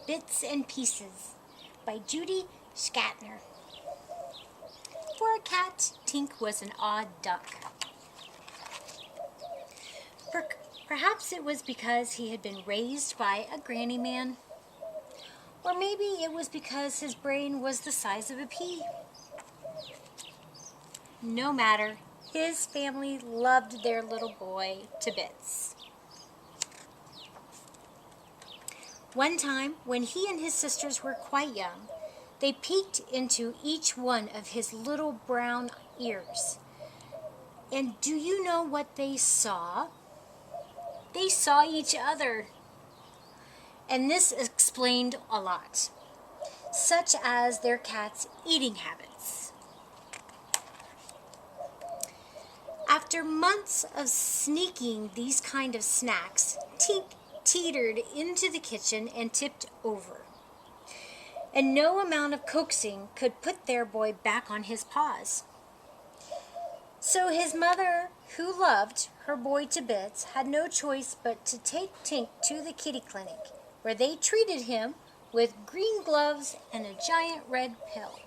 Bits and Pieces by Judy Scatner. For a cat, Tink was an odd duck. Perhaps it was because he had been raised by a granny man, or maybe it was because his brain was the size of a pea. No matter, his family loved their little boy to bits. One time, when he and his sisters were quite young, they peeked into each one of his little brown ears. And do you know what they saw? They saw each other. And this explained a lot, such as their cat's eating habits. After months of sneaking these kind of snacks, Tink teetered into the kitchen and tipped over. And no amount of coaxing could put their boy back on his paws. So his mother, who loved her boy to bits, had no choice but to take Tink to the kitty clinic, where they treated him with green gloves and a giant red pill.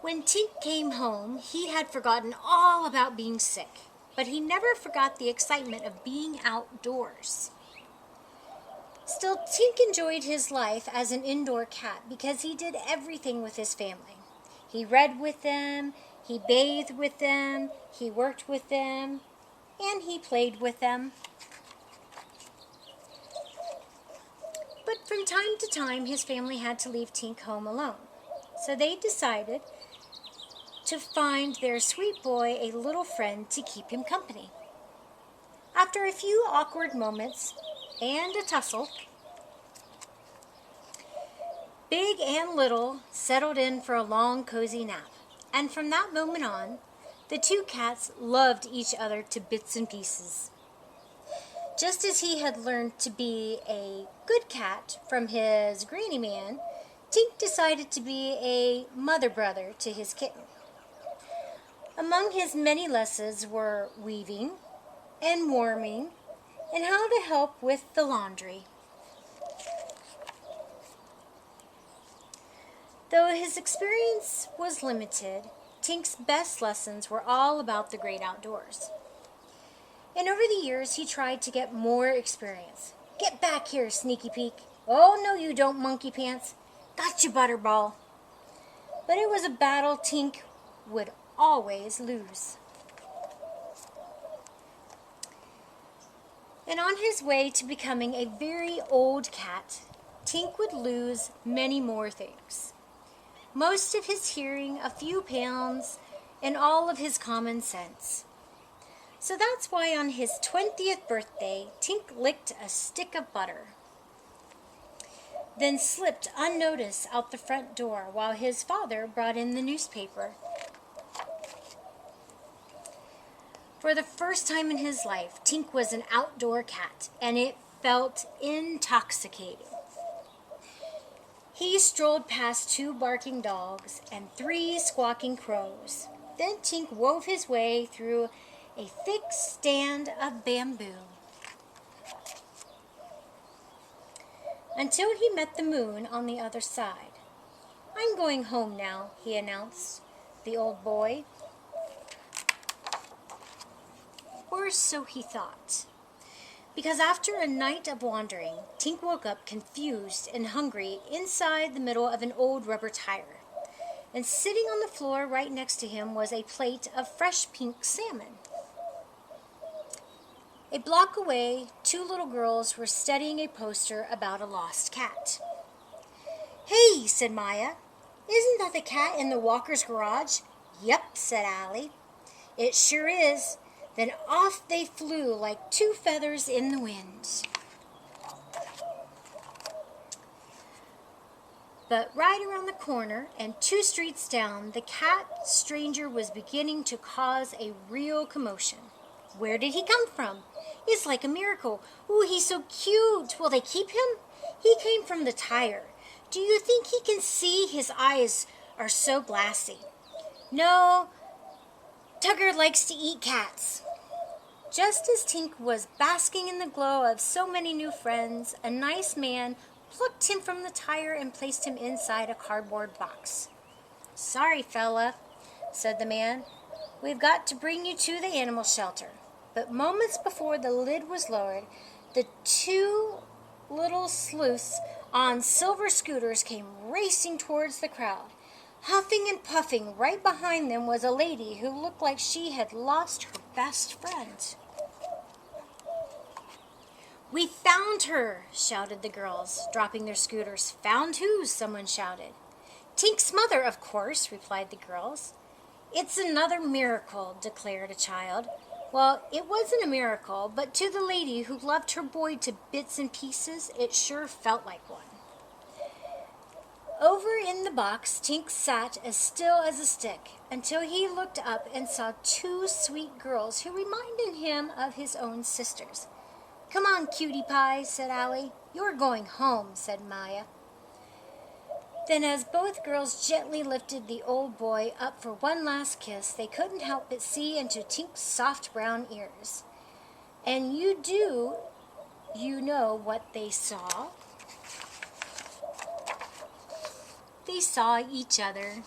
When Tink came home, he had forgotten all about being sick, but he never forgot the excitement of being outdoors. Still, Tink enjoyed his life as an indoor cat because he did everything with his family. He read with them, he bathed with them, he worked with them, and he played with them. But from time to time, his family had to leave Tink home alone. So they decided to find their sweet boy a little friend to keep him company. After a few awkward moments and a tussle, Big and Little settled in for a long, cozy nap. And from that moment on, the two cats loved each other to bits and pieces. Just as he had learned to be a good cat from his granny man, Tink decided to be a mother brother to his kitten. Among his many lessons were weaving and warming and how to help with the laundry. Though his experience was limited, Tink's best lessons were all about the great outdoors. And over the years, he tried to get more experience. Get back here, sneaky peek. Oh, no, you don't, monkey pants. Got you, butterball. But it was a battle Tink would always lose. And on his way to becoming a very old cat, Tink would lose many more things. Most of his hearing, a few pounds, and all of his common sense. So that's why on his 20th birthday, Tink licked a stick of butter, then slipped unnoticed out the front door while his father brought in the newspaper. For the first time in his life, Tink was an outdoor cat, and it felt intoxicating. He strolled past 2 barking dogs and 3 squawking crows. Then Tink wove his way through a thick stand of bamboo until he met the moon on the other side. "I'm going home now," he announced, the old boy. Or so he thought. Because after a night of wandering, Tink woke up confused and hungry inside the middle of an old rubber tire. And sitting on the floor right next to him was a plate of fresh pink salmon. A block away, 2 little girls were studying a poster about a lost cat. "Hey," said Maya, "isn't that the cat in the Walker's garage?" "Yep," said Allie. "It sure is." Then off they flew like 2 feathers in the wind. But right around the corner and 2 streets down, the cat stranger was beginning to cause a real commotion. Where did he come from? It's like a miracle. Ooh, he's so cute. Will they keep him? He came from the tire. Do you think he can see? His eyes are so glassy. No, Tugger likes to eat cats. Just as Tink was basking in the glow of so many new friends, a nice man plucked him from the tire and placed him inside a cardboard box. "Sorry, fella," said the man. "We've got to bring you to the animal shelter." But moments before the lid was lowered, the two little sleuths on silver scooters came racing towards the crowd. Huffing and puffing, right behind them was a lady who looked like she had lost her best friend. "We found her!" shouted the girls, dropping their scooters. "Found who?" someone shouted. "Tink's mother, of course," replied the girls. "It's another miracle," declared a child. Well, it wasn't a miracle, but to the lady who loved her boy to bits and pieces, it sure felt like one. Over in the box, Tink sat as still as a stick until he looked up and saw two sweet girls who reminded him of his own sisters. "Come on, cutie pie," said Allie. "You're going home," said Maya. Then as both girls gently lifted the old boy up for one last kiss, they couldn't help but see into Tink's soft brown ears. And you know what they saw? They saw each other.